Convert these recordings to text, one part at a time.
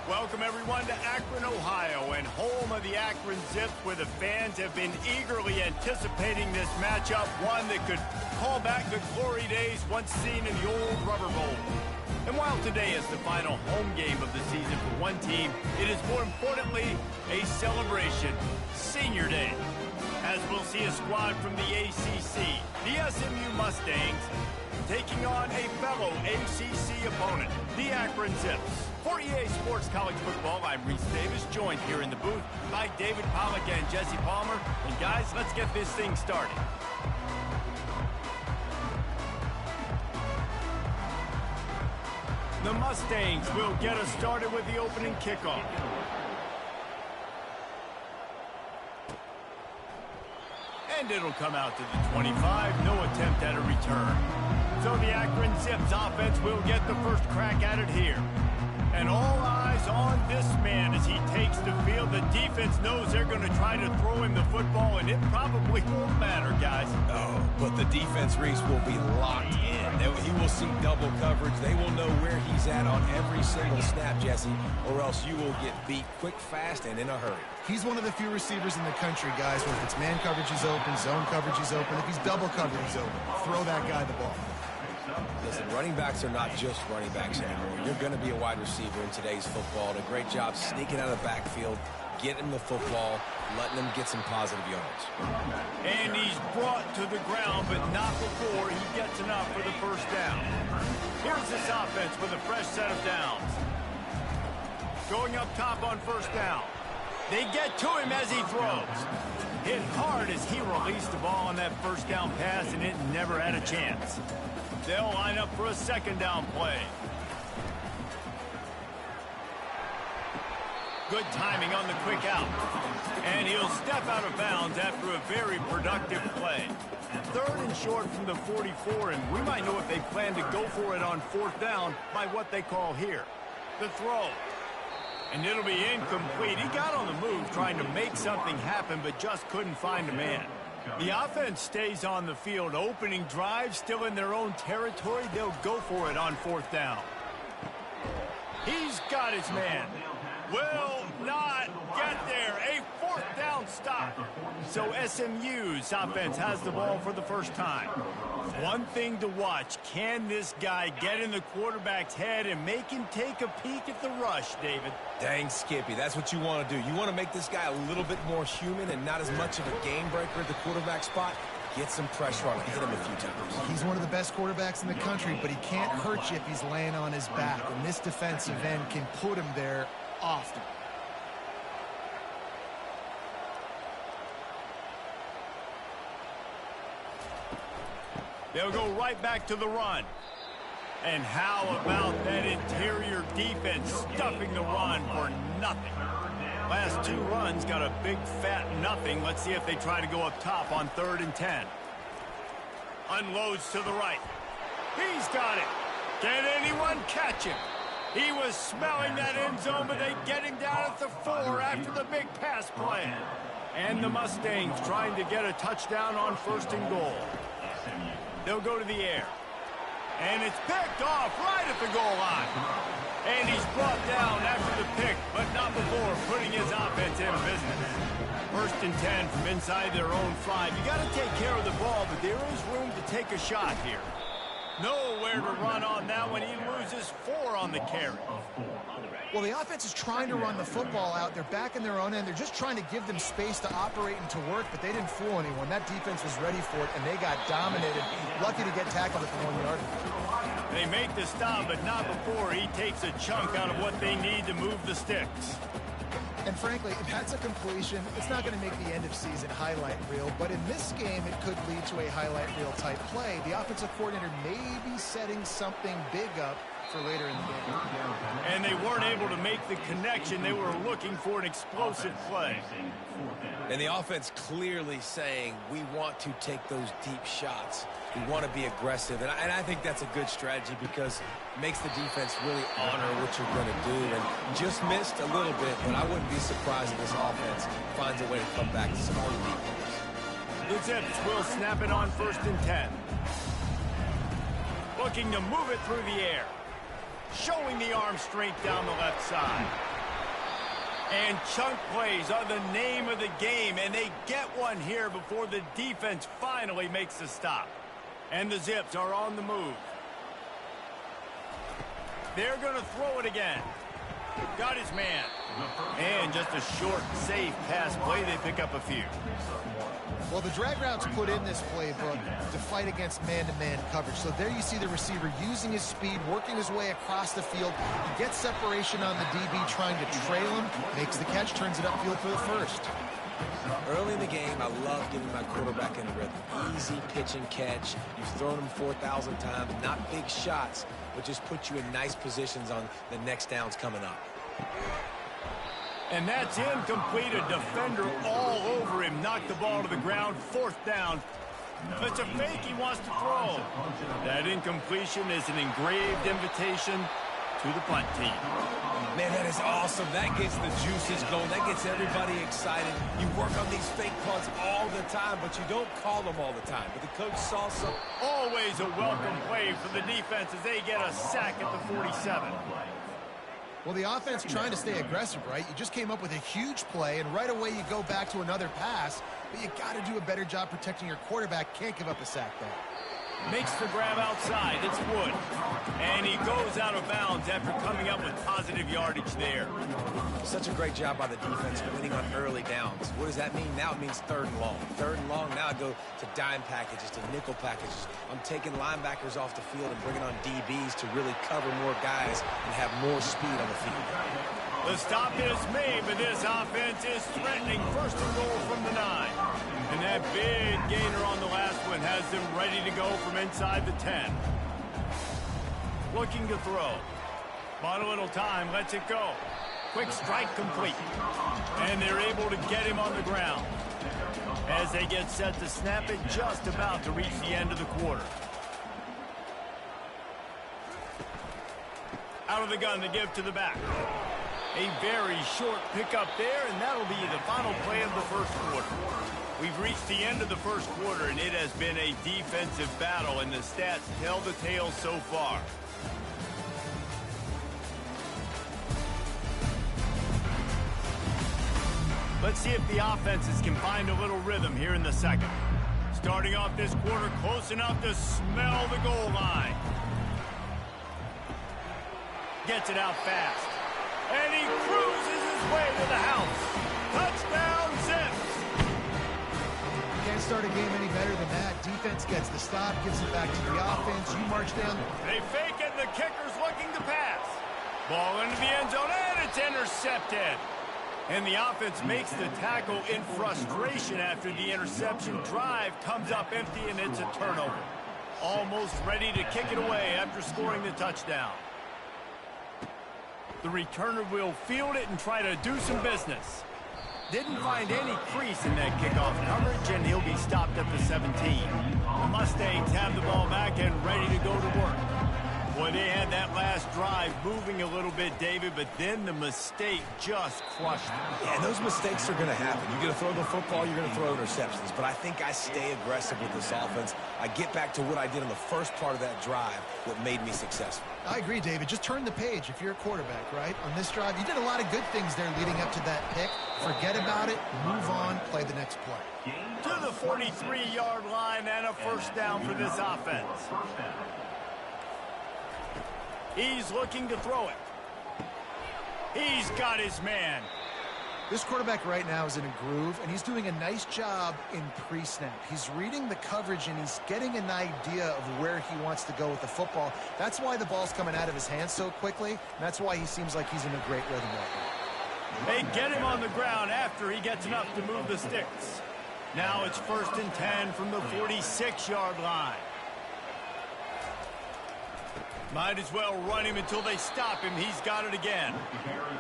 Welcome, everyone, to Akron, Ohio, and home of the Akron Zips, where the fans have been eagerly anticipating this matchup, one that could call back the glory days once seen in the old Rubber Bowl. And while today is the final home game of the season for one team, it is more importantly a celebration, Senior Day, as we'll see a squad from the ACC, the SMU Mustangs, taking on a fellow ACC opponent, the Akron Zips. For EA Sports College Football, I'm Reese Davis, joined here in the booth by David Pollack and Jesse Palmer. And guys, let's get this thing started. The Mustangs will get us started with the opening kickoff. And it'll come out to the 25, no attempt at a return. So the Akron Zips offense will get the first crack at it here. And all eyes on this man as he takes the field. The defense knows they're going to try to throw him the football, and it probably won't matter, guys. Oh, but the defense, Reese, will be locked in. He will see double coverage. They will know where he's at on every single snap, Jesse, or else you will get beat quick, fast, and in a hurry. He's one of the few receivers in the country, guys, where if it's man coverage, he's open, zone coverage, he's open. If he's double coverage, he's open. Throw that guy the ball. Listen, running backs are not just running backs anymore. You're going to be a wide receiver in today's football. And a great job sneaking out of the backfield, getting him the football, letting him get some positive yards. And he's brought to the ground, but not before he gets enough for the first down. Here's this offense with a fresh set of downs. Going up top on first down. They get to him as he throws. Hit hard as he released the ball on that first down pass, and it never had a chance. They'll line up for a second down play. Good timing on the quick out. And he'll step out of bounds after a very productive play. Third and short from the 44, and we might know if they plan to go for it on fourth down by what they call here, the throw. And it'll be incomplete. He got on the move trying to make something happen, but just couldn't find a man. The offense stays on the field. Opening drive, still in their own territory. They'll go for it on fourth down. He's got his man. Will not get there. A fourth down stop. So SMU's offense has the ball for the first time. One thing to watch. Can this guy get in the quarterback's head and make him take a peek at the rush, David? Dang, Skippy, that's what you want to do. You want to make this guy a little bit more human and not as much of a game breaker at the quarterback spot. Get some pressure on him. Hit him a few times. He's one of the best quarterbacks in the country, but he can't hurt you if he's laying on his back. And this defensive end can put him there often. They'll go right back to the run. And how about that interior defense stuffing the run for nothing? Last two runs got a big fat nothing. Let's see if they try to go up top on 3rd and 10. Unloads to the right. He's got it. Can anyone catch him? He was smelling that end zone, but they get him down at the 4 after the big pass play. And the Mustangs trying to get a touchdown on 1st and goal. They'll go to the air. And it's picked off right at the goal line. And he's brought down after the pick, but not before putting his offense in business. 1st and 10 from inside their own 5. You got to take care of the ball, but there is room to take a shot here. Nowhere to run on that when he loses 4 on the carry. Well, the offense is trying to run the football out. They're back in their own end. They're just trying to give them space to operate and to work, but they didn't fool anyone. That defense was ready for it, and they got dominated. Lucky to get tackled at the 1-yard line. They make the stop, but not before he takes a chunk out of what they need to move the sticks. And frankly, if that's a completion, it's not going to make the end-of-season highlight reel, but in this game, it could lead to a highlight reel type play. The offensive coordinator may be setting something big up for later in the game. And they weren't able to make the connection. They were looking for an explosive play. And the offense clearly saying, we want to take those deep shots. We want to be aggressive. And I think that's a good strategy because it makes the defense really honor what you're going to do. And just missed a little bit, but I wouldn't be surprised if this offense finds a way to come back to some early deep ones. The Zips will snap it on 1st and 10. Looking to move it through the air. Showing the arm strength down the left side. And chunk plays are the name of the game, and they get one here before the defense finally makes the stop. And the Zips are on the move. They're going to throw it again. Got his man. And just a short, safe pass play. They pick up a few. Well, the drag routes put in this playbook to fight against man-to-man coverage. So there you see the receiver using his speed, working his way across the field. He gets separation on the DB, trying to trail him, makes the catch, turns it upfield for the first. Early in the game, I love getting my quarterback in a rhythm. Easy pitch and catch. You've thrown him 4,000 times. Not big shots, but just put you in nice positions on the next downs coming up. And that's incomplete. A defender all over him. Knocked the ball to the ground. Fourth down. It's a fake he wants to throw. That incompletion is an engraved invitation to the punt team. Man, that is awesome. That gets the juices going. That gets everybody excited. You work on these fake punts all the time, but you don't call them all the time. But the coach saw some. Always a welcome play for the defense as they get a sack at the 47. Well, the offense trying to stay aggressive, right? You just came up with a huge play, and right away you go back to another pass, but you got to do a better job protecting your quarterback. Can't give up a sack there. Makes the grab outside. It's Wood. And he goes out of bounds after coming up with positive yardage there. Such a great job by the defense winning on early downs. What does that mean? Now it means third and long. Third and long, now I go to dime packages, to nickel packages. I'm taking linebackers off the field and bringing on DBs to really cover more guys and have more speed on the field. The stop is made, but this offense is threatening. First and goal from the 9. And that big gainer on the last one has them ready to go from inside the 10. Looking to throw. Bought a little time, lets it go. Quick strike complete. And they're able to get him on the ground. As they get set to snap it, just about to reach the end of the quarter. Out of the gun to give to the back. A very short pickup there, and that'll be the final play of the first quarter. We've reached the end of the first quarter, and it has been a defensive battle, and the stats tell the tale so far. Let's see if the offenses can find a little rhythm here in the second. Starting off this quarter close enough to smell the goal line. Gets it out fast. And he cruises his way to the house. Touchdown, Zips. Can't start a game any better than that. Defense gets the stop, gives it back to the offense. You march down. They fake it, and the kicker's looking to pass. Ball into the end zone, and it's intercepted. And the offense makes the tackle in frustration after the interception. Drive comes up empty, and it's a turnover. Almost ready to kick it away after scoring the touchdown. The returner will field it and try to do some business. Didn't find any crease in that kickoff coverage, and he'll be stopped at the 17. The Mustangs have the ball back and ready to go to work. Boy, they had that last drive moving a little bit, David, but then the mistake just crushed them. Yeah, and those mistakes are going to happen. You're going to throw the football, you're going to throw interceptions. But I think I stay aggressive with this offense. I get back to what I did in the first part of that drive, what made me successful. I agree, David. Just turn the page if you're a quarterback, right? On this drive, you did a lot of good things there leading up to that pick. Forget about it, move on, play the next play. To the 43-yard line and a first down for this offense. He's looking to throw it. He's got his man. This quarterback right now is in a groove, and he's doing a nice job in pre-snap. He's reading the coverage, and he's getting an idea of where he wants to go with the football. That's why the ball's coming out of his hands so quickly, and that's why he seems like he's in a great rhythm right now. They get him on the ground after he gets enough to move the sticks. Now it's 1st and 10 from the 46-yard line. Might as well run him until they stop him. He's got it again.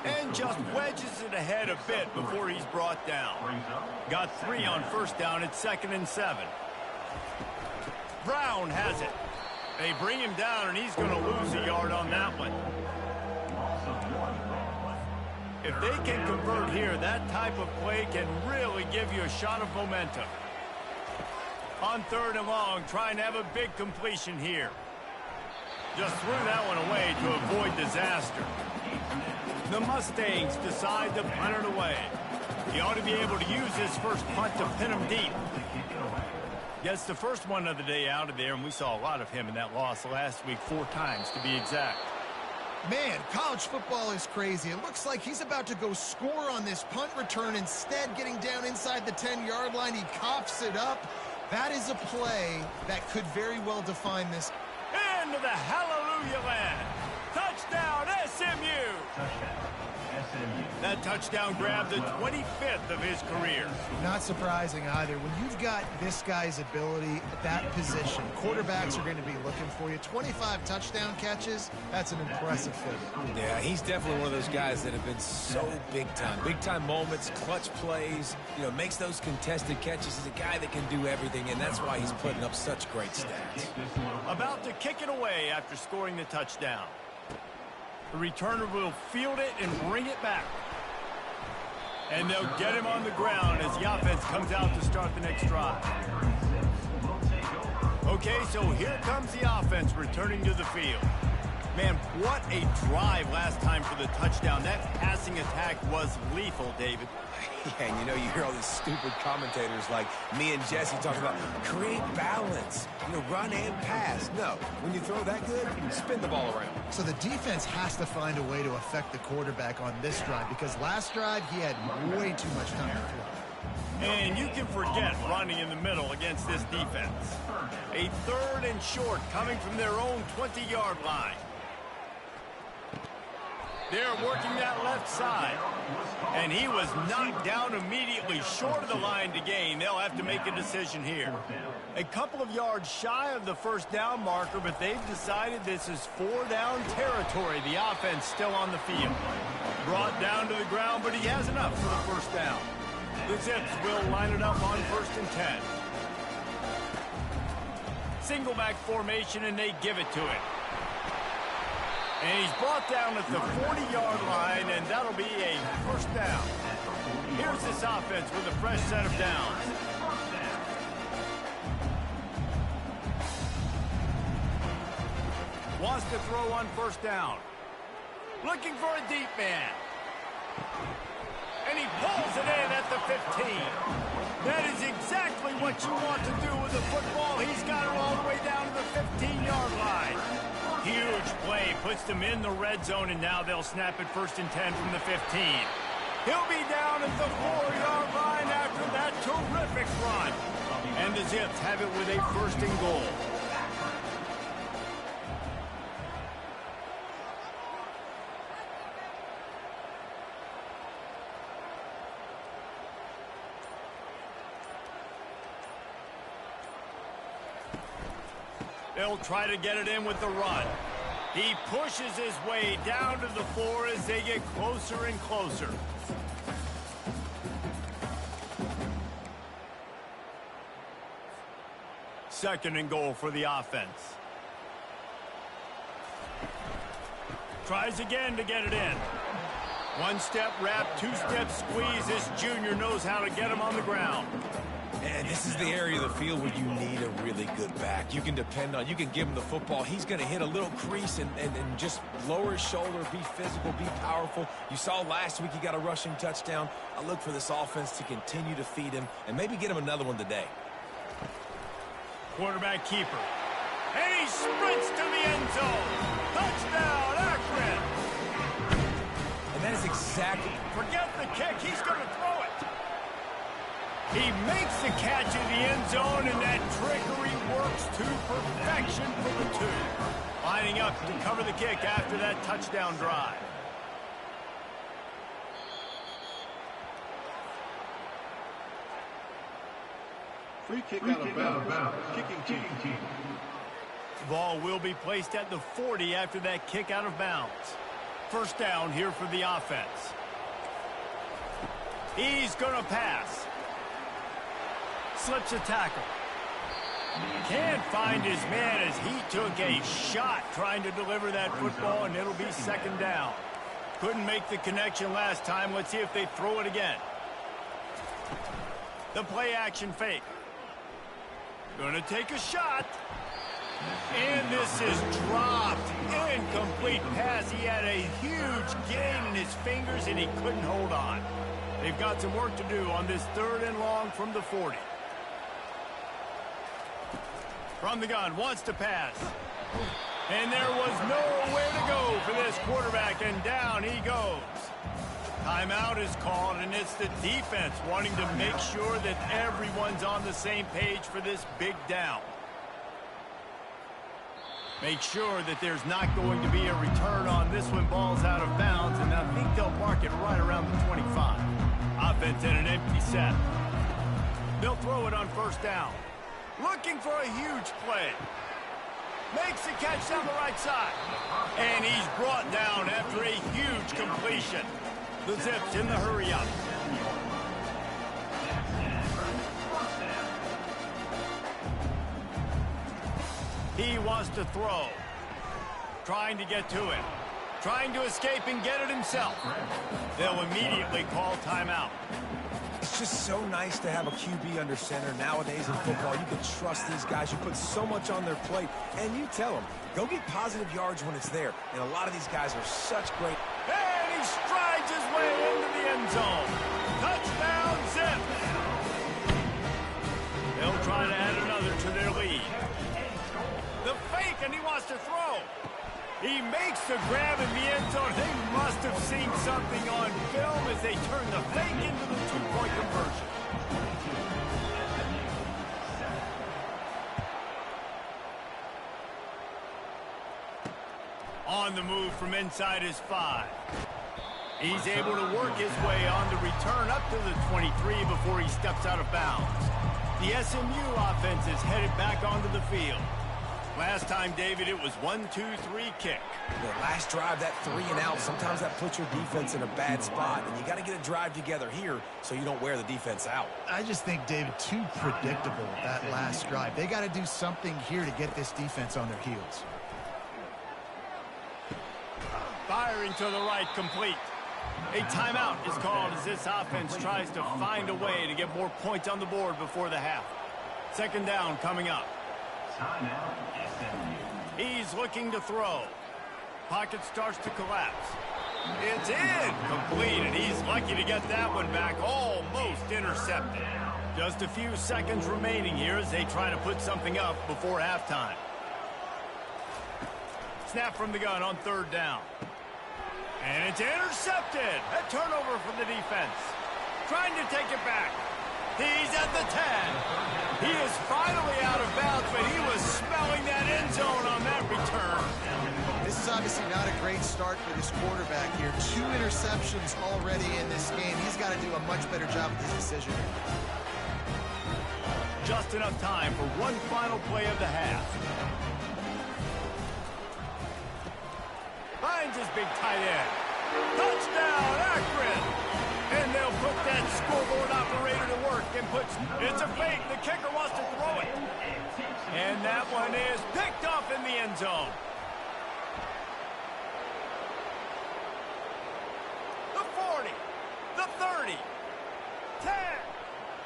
And just wedges it ahead a bit before he's brought down. Got 3 on first down. It's 2nd and 7. Brown has it. They bring him down, and he's going to lose a yard on that one. If they can convert here, that type of play can really give you a shot of momentum. On 3rd and long, trying to have a big completion here. Just threw that one away to avoid disaster. The Mustangs decide to punt it away. He ought to be able to use his first punt to pin him deep. Gets the first one of the day out of there, and we saw a lot of him in that loss last week, 4 times to be exact. Man, college football is crazy. It looks like he's about to go score on this punt return. Instead, getting down inside the 10-yard line, he coughs it up. That is a play that could very well define this. Into the hallelujah land. Touchdown, SMU. That touchdown grabbed the 25th of his career. Not surprising either. When you've got this guy's ability at that position, quarterbacks are going to be looking for you. 25 touchdown catches, that's an impressive figure. Yeah, he's definitely one of those guys that have been so big time. Big time moments, clutch plays, makes those contested catches. He's a guy that can do everything, and that's why he's putting up such great stats. About to kick it away after scoring the touchdown. The returner will field it and bring it back. And they'll get him on the ground as the offense comes out to start the next drive. Okay, so here comes the offense returning to the field. Man, what a drive last time for the touchdown. That passing attack was lethal, David. Yeah, and you hear all these stupid commentators like me and Jesse talking about create balance, run and pass. No, when you throw that good, spin the ball around. So the defense has to find a way to affect the quarterback on this drive because last drive he had way too much time to throw. And you can forget running in the middle against this defense. A 3rd and short coming from their own 20-yard line. They're working that left side. And he was knocked down immediately short of the line to gain. They'll have to make a decision here. A couple of yards shy of the first down marker, but they've decided this is 4-down territory. The offense still on the field. Brought down to the ground, but he has enough for the first down. The Zips will line it up on 1st and 10. Single back formation, and they give it to him. And he's brought down at the 40-yard line, and that'll be a first down. Here's this offense with a fresh set of downs. Wants to throw on first down. Looking for a deep man. And he pulls it in at the 15. That is exactly what you want to do with the football. He's got it all the way down to the 15-yard line. Huge play, puts them in the red zone, and now they'll snap it 1st and 10 from the 15. He'll be down at the 4-yard line after that terrific run. And the Zips have it with a 1st and goal. They'll try to get it in with the run. He pushes his way down to the 4 as they get closer and closer. Second and goal for the offense. Tries again to get it in. 1-step wrap, 2-step squeeze. This junior knows how to get him on the ground. And this is the area of the field where you need a really good back. You can depend on, you can give him the football. He's going to hit a little crease and just lower his shoulder, be physical, be powerful. You saw last week he got a rushing touchdown. I look for this offense to continue to feed him and maybe get him another one today. Quarterback keeper. And he sprints to the end zone. Touchdown, Akron. And that is exactly... Forget the kick. He's going to throw it. He makes the catch in the end zone, and that trickery works to perfection for the 2. Lining up to cover the kick after that touchdown drive. Free kick out of bounds. Kicking team. Ball will be placed at the 40 after that kick out of bounds. First down here for the offense. He's going to pass. Slips a tackle. Can't find his man as he took a shot trying to deliver that football, and it'll be 2nd down. Couldn't make the connection last time. Let's see if they throw it again. The play action fake. Gonna take a shot. And this is dropped. Incomplete pass. He had a huge gain in his fingers, and he couldn't hold on. They've got some work to do on this 3rd and long from the 40. From the gun, wants to pass. And there was nowhere to go for this quarterback, and down he goes. Timeout is called, and it's the defense wanting to make sure that everyone's on the same page for this big down. Make sure that there's not going to be a return on this when ball's out of bounds, and I think they'll mark it right around the 25. Offense in an empty set. They'll throw it on 1st down. Looking for a huge play. Makes the catch down the right side. And he's brought down after a huge completion. The Zips in the hurry-up. He wants to throw. Trying to get to it. Trying to escape and get it himself. They'll immediately call timeout. It's just so nice to have a QB under center. Nowadays in football, you can trust these guys. You put so much on their plate, and you tell them, go get positive yards when it's there. And a lot of these guys are such great. And he strides his way into the end zone. Touchdown, Zip. They'll try to add another to their lead. The fake, and he wants to throw. He makes the grab in the end zone. They must have seen something on film as they turn the fake into the 2-point conversion. On the move from inside his 5. He's able to work his way on the return up to the 23 before he steps out of bounds. The SMU offense is headed back onto the field. Last time, David, it was 1-2-3 kick. The last drive, that 3 and out, sometimes that puts your defense in a bad spot, and you got to get a drive together here so you don't wear the defense out. I just think, David, too predictable, that last drive. They got to do something here to get this defense on their heels. Firing to the right, complete. A timeout is called as this offense tries to find a way to get more points on the board before the half. 2nd down coming up. He's looking to throw. Pocket starts to collapse. It's in. Complete, and he's lucky to get that one back. Almost intercepted. Just a few seconds remaining here as they try to put something up before halftime. Snap from the gun on 3rd down. And it's intercepted. A turnover from the defense. Trying to take it back. He's at the 10. He is finally out of bounds, but he was smelling that end zone on that return. This is obviously not a great start for this quarterback here. 2 interceptions already in this game. He's got to do a much better job with his decision. Just enough time for one final play of the half. Finds his big tight end. Touchdown, Akron! And they'll put that scoreboard operator to work and it's a fake. The kicker wants to throw it. And that one is picked off in the end zone. The 40, the 30, 10.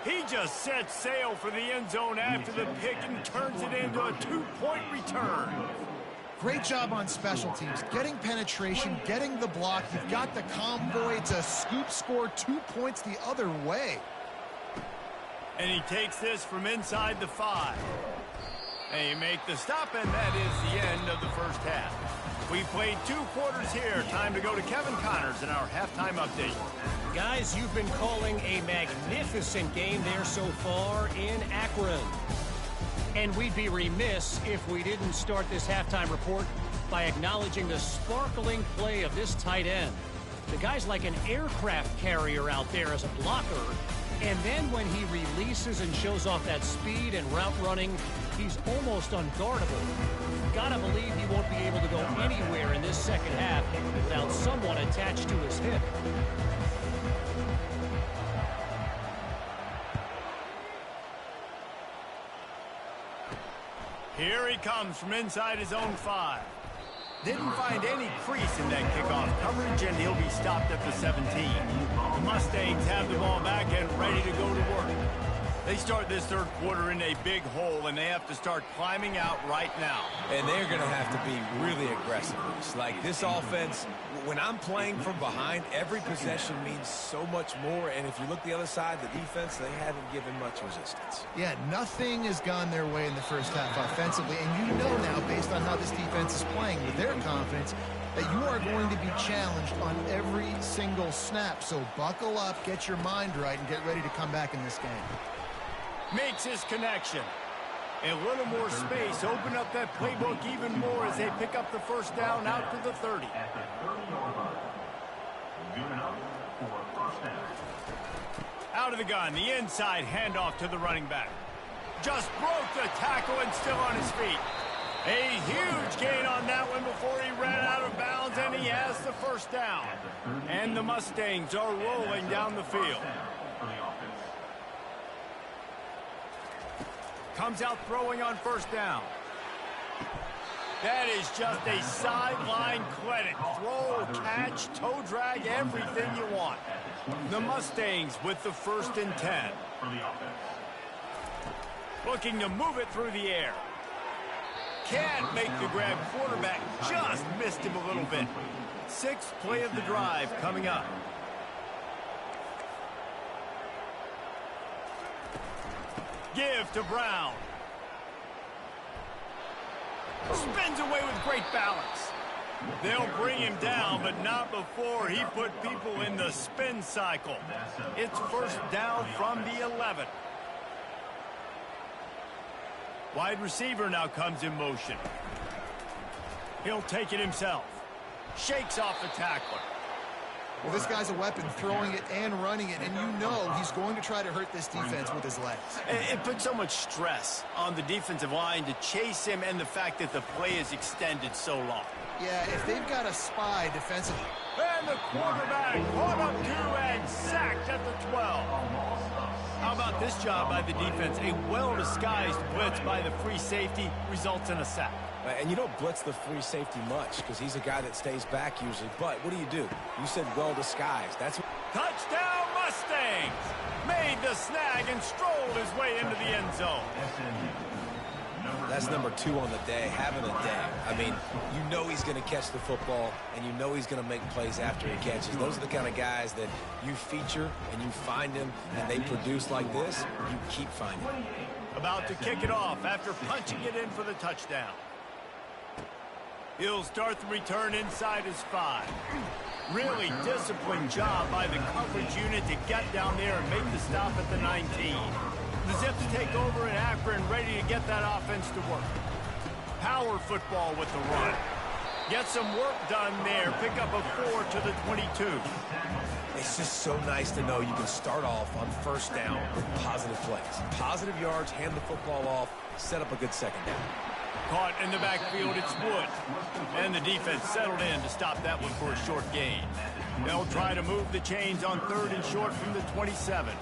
He just sets sail for the end zone after the pick and turns it into a 2-point return. Great job on special teams, getting penetration, getting the block. You've got the convoy to scoop score 2 points the other way. And he takes this from inside the 5. They make the stop, and that is the end of the first half. We played 2 quarters here. Time to go to Kevin Connors in our halftime update. Guys, you've been calling a magnificent game there so far in Akron. And we'd be remiss if we didn't start this halftime report by acknowledging the sparkling play of this tight end. The guy's like an aircraft carrier out there as a blocker. And then when he releases and shows off that speed and route running, he's almost unguardable. Gotta believe he won't be able to go anywhere in this second half without someone attached to his hip. Here he comes from inside his own 5. Didn't find any crease in that kickoff coverage, and he'll be stopped at the 17. The Mustangs have the ball back and ready to go to work. They start this third quarter in a big hole, and they have to start climbing out right now. And they're going to have to be really aggressive. It's like this offense, when I'm playing from behind, every possession means so much more. And if you look the other side, the defense, they haven't given much resistance. Yeah, nothing has gone their way in the first half offensively. And you know now, based on how this defense is playing with their confidence, that you are going to be challenged on every single snap. So buckle up, get your mind right, and get ready to come back in this game. Makes his connection. A little more space, open up that playbook even more as they pick up the first down out to the 30. Out of the gun, the inside handoff to the running back. Just broke the tackle and still on his feet. A huge gain on that one before he ran out of bounds, and he has the first down. And the Mustangs are rolling down the field. Comes out throwing on first down. That is just a sideline clinic. Throw, catch, toe drag, everything you want. The Mustangs with the 1st and 10. Looking to move it through the air. Can't make the grab. Quarterback just missed him a little bit. 6th play of the drive coming up. Give to Brown. Spins away with great balance. They'll bring him down, but not before he put people in the spin cycle. It's first down from the 11. Wide receiver now comes in motion. He'll take it himself. Shakes off the tackler. Well, this guy's a weapon, throwing it and running it, and you know he's going to try to hurt this defense with his legs. It puts so much stress on the defensive line to chase him, and the fact that the play is extended so long. Yeah, if they've got a spy defensively. And the quarterback caught up to and sacked at the 12. How about this job by the defense? A well-disguised blitz by the free safety results in a sack. And you don't blitz the free safety much because he's a guy that stays back usually. But what do? You said well-disguised. That's what... Touchdown Mustangs! Made the snag and strolled his way into the end zone. That's number 2 on the day, having a day. I mean, you know he's going to catch the football, and you know he's going to make plays after he catches. Those are the kind of guys that you feature and you find them, and they produce like this, you keep finding them. About to kick it off after punching it in for the touchdown. He'll start the return inside his 5. Really disciplined job by the coverage unit to get down there and make the stop at the 19. The Zips take over in Akron, ready to get that offense to work. Power football with the run. Get some work done there. Pick up a 4 to the 22. It's just so nice to know you can start off on first down with positive plays. Positive yards, hand the football off, set up a good second down. Caught in the backfield, it's Wood. And the defense settled in to stop that one for a short gain. They'll try to move the chains on 3rd and short from the 27.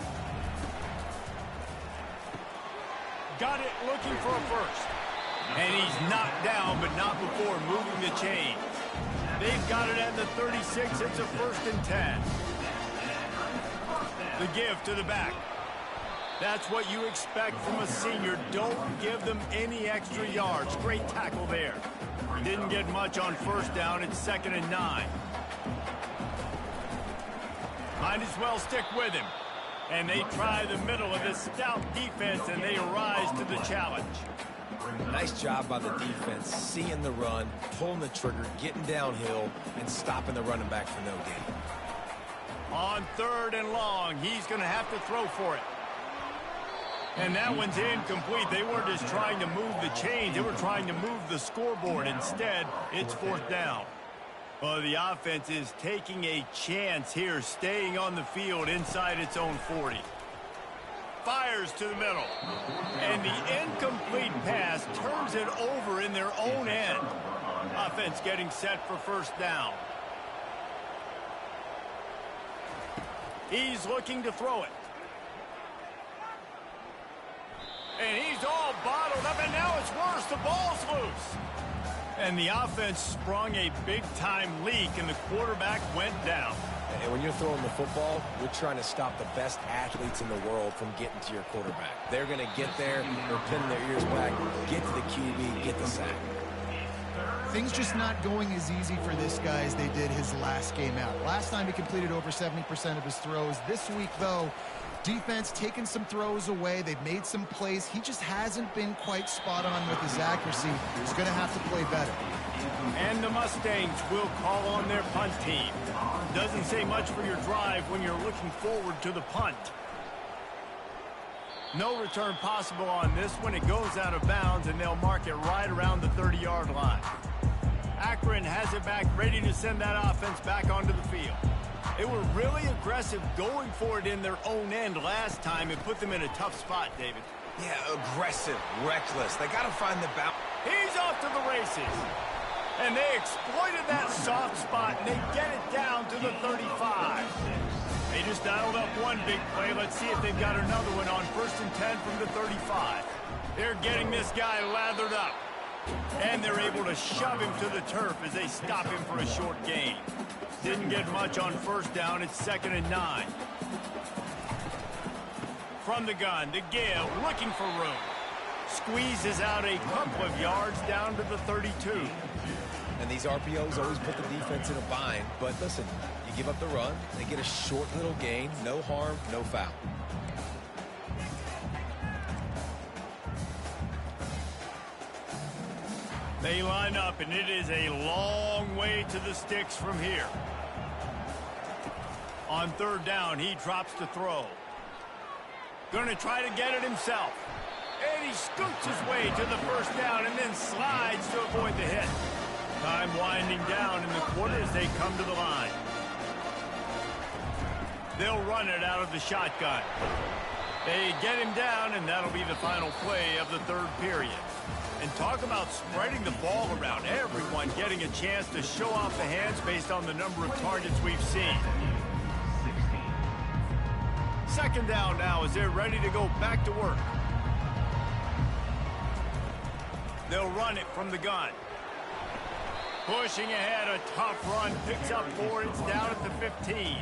Got it looking for a first. And he's knocked down, but not before moving the chains. They've got it at the 36. It's a 1st and 10. The give to the back. That's what you expect from a senior. Don't give them any extra yards. Great tackle there. Didn't get much on first down. It's 2nd and 9. Might as well stick with him. And they try the middle of this stout defense, and they rise to the challenge. Nice job by the defense, seeing the run, pulling the trigger, getting downhill, and stopping the running back for no gain. On 3rd and long, he's going to have to throw for it. And that one's incomplete. They weren't just trying to move the chains. They were trying to move the scoreboard. Instead, it's 4th down. Well, the offense is taking a chance here, staying on the field inside its own 40. Fires to the middle. And the incomplete pass turns it over in their own end. Offense getting set for first down. He's looking to throw it. And he's all bottled up, and now it's worse. The ball's loose. And the offense sprung a big-time leak, and the quarterback went down. And when you're throwing the football, you're trying to stop the best athletes in the world from getting to your quarterback. They're going to get there, they're pinning their ears back, get to the QB, get the sack. Things just not going as easy for this guy as they did his last game out. Last time he completed over 70% of his throws. This week, though, defense taking some throws away. They've made some plays. He just hasn't been quite spot on with his accuracy. He's going to have to play better. And the Mustangs will call on their punt team. Doesn't say much for your drive when you're looking forward to the punt. No return possible on this one. It goes out of bounds, and they'll mark it right around the 30-yard line. Akron has it back, ready to send that offense back onto the field. They were really aggressive going for it in their own end last time. It put them in a tough spot, David. Yeah, aggressive, reckless. They got to find the bounce. He's off to the races. And they exploited that soft spot, and they get it down to the 35. They just dialed up one big play. Let's see if they've got another one on 1st and 10 from the 35. They're getting this guy lathered up. And they're able to shove him to the turf as they stop him for a short gain. Didn't get much on 1st down. It's 2nd and 9. From the gun, the give, looking for room. Squeezes out a couple of yards down to the 32. And these RPOs always put the defense in a bind. But listen, you give up the run, they get a short little gain, no harm, no foul. They line up, and it is a long way to the sticks from here. On 3rd down, he drops to throw. Going to try to get it himself. And he scoots his way to the 1st down and then slides to avoid the hit. Time winding down in the quarter as they come to the line. They'll run it out of the shotgun. They get him down, and that'll be the final play of the 3rd period. And talk about spreading the ball around. Everyone getting a chance to show off the hands based on the number of targets we've seen. 2nd down now as they're ready to go back to work. They'll run it from the gun. Pushing ahead, a tough run, picks up 4, it's down at the 15.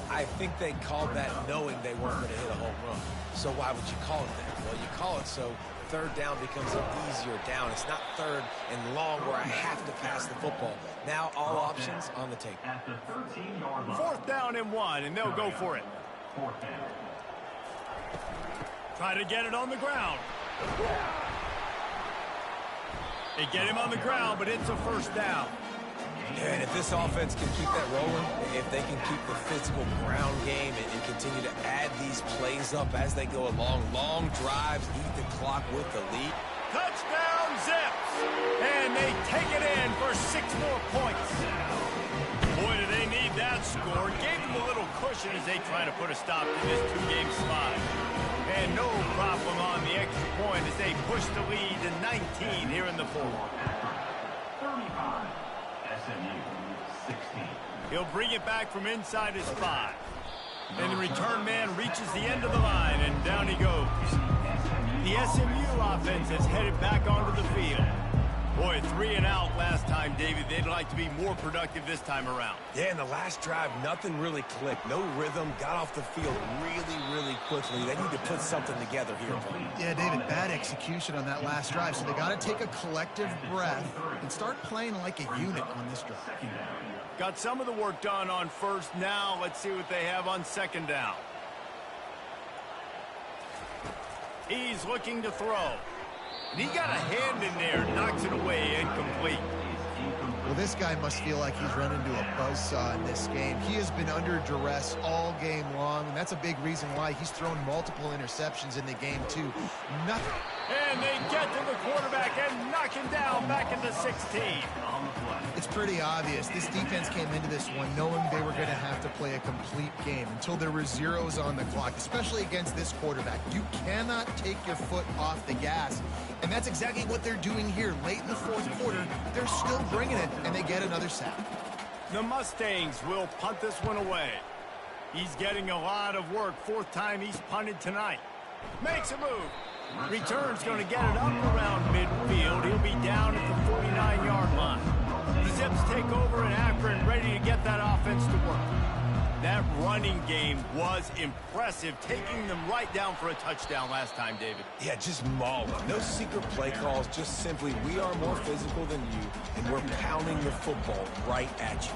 I think they called that knowing they weren't going to hit a home run. So why would you call it that? Well, you call it so 3rd down becomes an easier down. It's not 3rd and long where I have to pass the football. Now all options on the table. 4th down and 1, and they'll go for it. Try to get it on the ground. They get him on the ground, but it's a 1st down. And if this offense can keep that rolling, if they can keep the physical ground game and continue to add these plays up as they go along, long drives, eat the clock with the lead. Touchdown, Zips! And they take it in for 6 more points. Boy, do they need that score. Gave them a little cushion as they try to put a stop to this 2-game slide. And no problem on the extra point as they push the lead to 19 here in the 4th. 35. SMU 16. He'll bring it back from inside his 5. And the return man reaches the end of the line, and down he goes. The SMU offense has headed back onto the field. Boy, 3 and out last time, David. They'd like to be more productive this time around. Yeah, in the last drive, nothing really clicked. No rhythm, got off the field really quickly. They need to put something together here. Yeah, David, bad execution on that last drive, so they got to take a collective breath and start playing like a unit on this drive. Got some of the work done on 1st. Now let's see what they have on 2nd down. He's looking to throw. And he got a hand in there, knocks it away, incomplete. Well, this guy must feel like he's run into a buzzsaw in this game. He has been under duress all game long, and that's a big reason why he's thrown multiple interceptions in the game, too. Nothing. And they get to the quarterback and knock him down back at the 16. It's pretty obvious. This defense came into this one knowing they were going to have to play a complete game until there were zeros on the clock, especially against this quarterback. You cannot take your foot off the gas, and that's exactly what they're doing here. Late in the 4th quarter, they're still bringing it, and they get another sack. The Mustangs will punt this one away. He's getting a lot of work. 4th time he's punted tonight. Makes a move. Return's going to get it up around midfield. He'll be down at the 49-yard line. The Zips take over, and Akron ready to get that offense offense to work. That running game was impressive, taking them right down for a touchdown last time, David. Yeah, just maul them. No secret play calls, just simply we are more physical than you, and we're pounding the football right at you.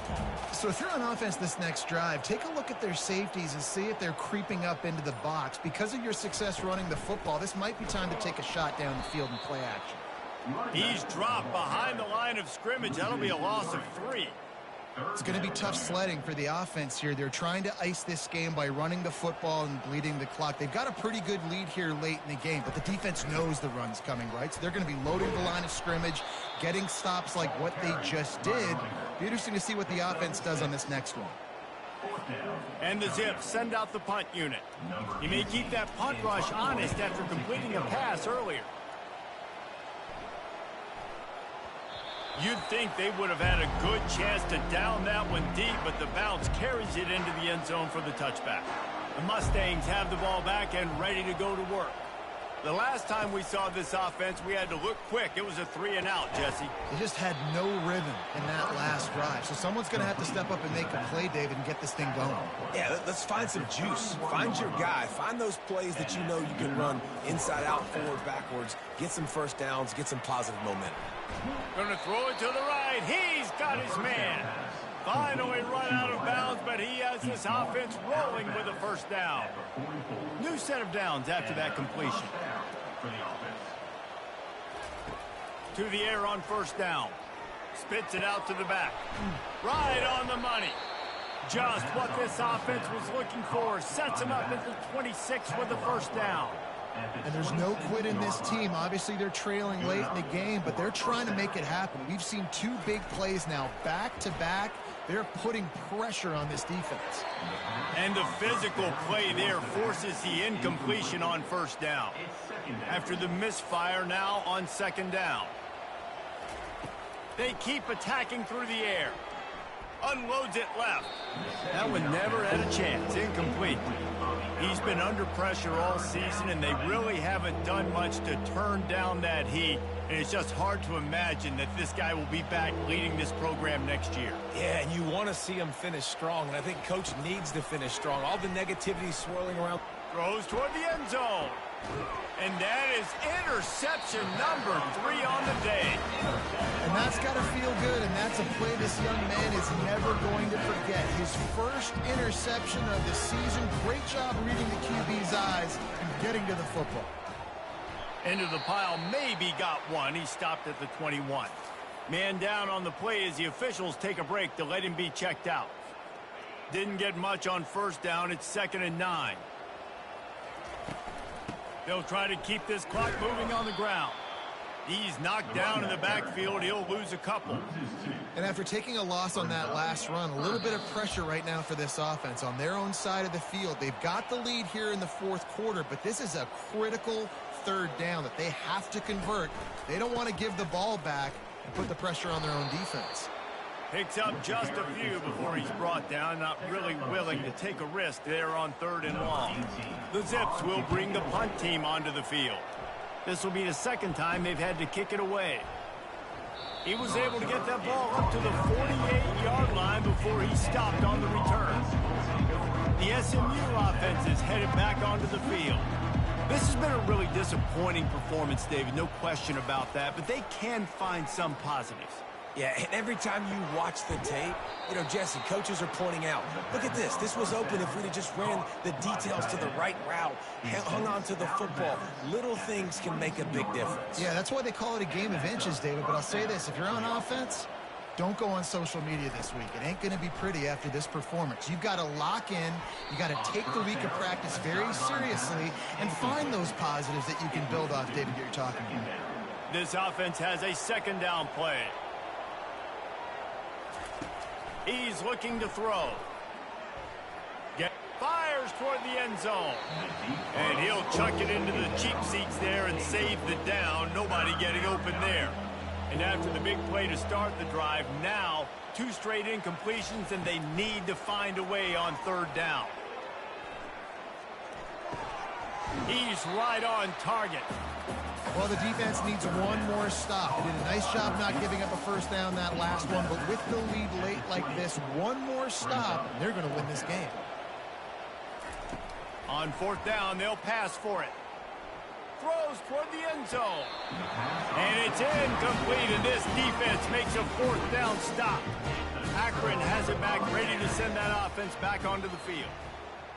So if you're on offense this next drive, take a look at their safeties and see if they're creeping up into the box. Because of your success running the football, this might be time to take a shot down the field and play action. He's dropped behind the line of scrimmage. That'll be a loss of 3. It's going to be tough sledding for the offense here. They're trying to ice this game by running the football and bleeding the clock. They've got a pretty good lead here late in the game, but the defense knows the run's coming, right? So they're going to be loading the line of scrimmage, getting stops like what they just did. Be interesting to see what the offense does on this next one. And the Zips send out the punt unit. He may keep that punt rush honest after completing a pass earlier. You'd think they would have had a good chance to down that one deep, but the bounce carries it into the end zone for the touchback. The Mustangs have the ball back and ready to go to work. The last time we saw this offense, we had to look quick. It was a 3-and-out, Jesse. They just had no rhythm in that last drive. So someone's going to have to step up and make a play, David, and get this thing going. Yeah, let's find some juice. Find your guy. Find those plays that you know you can run inside out, forward, backwards. Get some first downs. Get some positive momentum. Going to throw it to the right. He's got his man. Finally run out of bounds, but he has this offense rolling with a first down. New set of downs after that completion. To the air on first down. Spits it out to the back. Right on the money. Just what this offense was looking for. Sets him up at the 26 with the first down. And there's no quit in this team. Obviously, they're trailing late in the game, but they're trying to make it happen. We've seen 2 big plays now, back-to-back. They're putting pressure on this defense. And the physical play there forces the incompletion on first down. After the misfire, now on second down. They keep attacking through the air. Unloads it left. That one never had a chance. Incomplete. He's been under pressure all season, and they really haven't done much to turn down that heat. And it's just hard to imagine that this guy will be back leading this program next year. Yeah, and you want to see him finish strong, and I think Coach needs to finish strong. All the negativity swirling around. Throws toward the end zone. And that is interception number 3 on the day. And that's got to feel good, and that's a play this young man is never going to forget. His first interception of the season. Great job reading the QB's eyes and getting to the football. Into the pile, maybe got one. He stopped at the 21. Man down on the play as the officials take a break to let him be checked out. Didn't get much on first down. It's 2nd and 9. They'll try to keep this clock moving on the ground. He's knocked down in the backfield. He'll lose a couple. And after taking a loss on that last run, a little bit of pressure right now for this offense on their own side of the field. They've got the lead here in the 4th quarter, but this is a critical 3rd down that they have to convert. They don't want to give the ball back and put the pressure on their own defense. Picks up just a few before he's brought down. Not really willing to take a risk there on 3rd and long. The Zips will bring the punt team onto the field. This will be the 2nd time they've had to kick it away. He was able to get that ball up to the 48-yard line before he stopped on the return. The SMU offense is headed back onto the field. This has been a really disappointing performance, David, no question about that, but they can find some positives. Yeah, and every time you watch the tape, you know, Jesse, coaches are pointing out, look at this. This was open if we'd have just ran the details to the right route, hung on to the football. Little things can make a big difference. Yeah, that's why they call it a game of inches, David. But I'll say this, if you're on offense, don't go on social media this week. It ain't going to be pretty after this performance. You've got to lock in. You got to take the week of practice very seriously and find those positives that you can build off, David, that you're talking about. This offense has a 2nd down play. He's looking to throw. Fires toward the end zone. And he'll chuck it into the cheap seats there and save the down. Nobody getting open there. And after the big play to start the drive, now 2 straight incompletions, and they need to find a way on 3rd down. He's right on target. Well, the defense needs one more stop. They did a nice job not giving up a first down that last one, but with the lead late like this, one more stop, and they're going to win this game. On fourth down, they'll pass for it. Throws toward the end zone. And it's incomplete, and this defense makes a fourth down stop. Akron has it back, ready to send that offense back onto the field.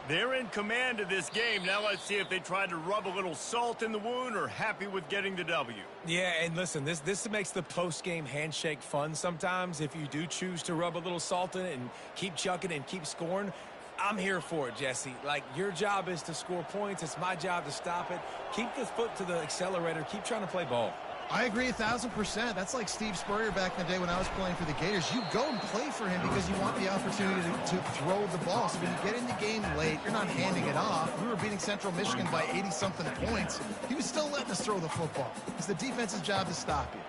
They're in command of this game. Now let's see if they try to rub a little salt in the wound or happy with getting the W. Yeah, and listen, this makes the post-game handshake fun sometimes. If you do choose to rub a little salt in it and keep chucking and keep scoring, I'm here for it, Jesse. Like, your job is to score points. It's my job to stop it. Keep the foot to the accelerator. Keep trying to play ball. I agree 1,000%. That's like Steve Spurrier back in the day when I was playing for the Gators. You go and play for him because you want the opportunity to throw the ball. So when you get in the game late, you're not handing it off. We were beating Central Michigan by 80-something points. He was still letting us throw the football. It's the defense's job to stop you.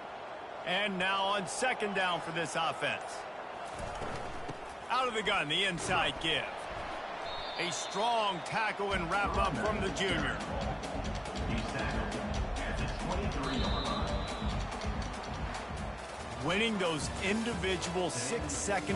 And now on second down for this offense. Out of the gun, the inside give. A strong tackle and wrap up from the junior. He's tackled at the 23-yard line. Winning those individual 6-second